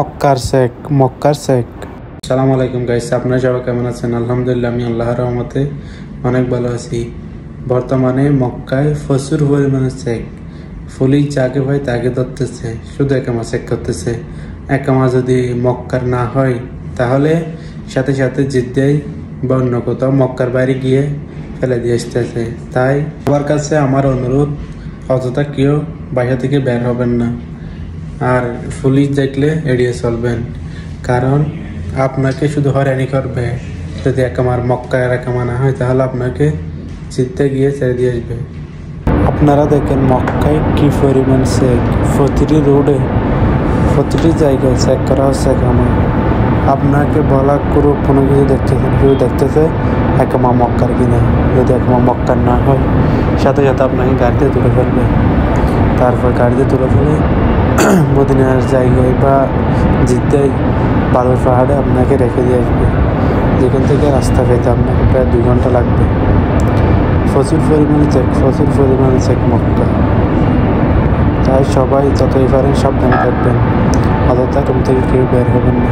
মক্কার শেখ। আসসালামু আলাইকুম গাইস, আপনারা সবাই কেমন আছেন? আলহামদুলিল্লাহ, আমি আল্লাহর রহমতে অনেক ভালো আছি। বর্তমানে মক্কায় প্রচুর পরিমাণে শেখ পুলিশ যাকে ভাই তাকে ধরতেছে, শুধু একামা চেক করতেছে। একামা যদি মক্কার না হয় তাহলে সাথে সাথে জিদ্দায় বা অন্য কোথাও মক্কার বাইরে গিয়ে ফেলে দিয়ে আসতেছে। তাই সবার কাছে আমার অনুরোধ, অযথা কেউ বাসা থেকে বের হবেন না, আর পুলিশ দেখলে এড়িয়ে চলবেন, কারণ আপনাকে শুধু হয়রানি করবে। যদি একামার মক্কায় একামা না হয় তাহলে আপনাকে জিততে গিয়ে ছেড়ে দিয়ে আসবে। আপনারা দেখেন মক্কায় কি পরিমাণ চেক, প্রতিটি রোডে প্রতিটি জায়গায় চেক করা হচ্ছে একামা। আপনাকে বলা কোনো কিছু দেখতেছেন, কেউ দেখতেছে একামা মক্কার কিনা। যদি একামা মক্কার না হয় সাথে সাথে আপনাকে গাড়িতে তুলে ফেলবে। তারপর গাড়িতে তুলে ফেলে মদিনার জায়গায় বা জিদ্দায় বালুর পাহাড়ে আপনাকে রেখে দিয়ে আসবে, যেখান থেকে রাস্তা পেতে আপনাকে প্রায় 2 ঘন্টা লাগবে। প্রচুর পরিমাণে চেক মক্কা। তাই সবাই যতই পারেন সাবধানে থাকবেন, অযথা রুম থেকে কেউ বের হবেন না।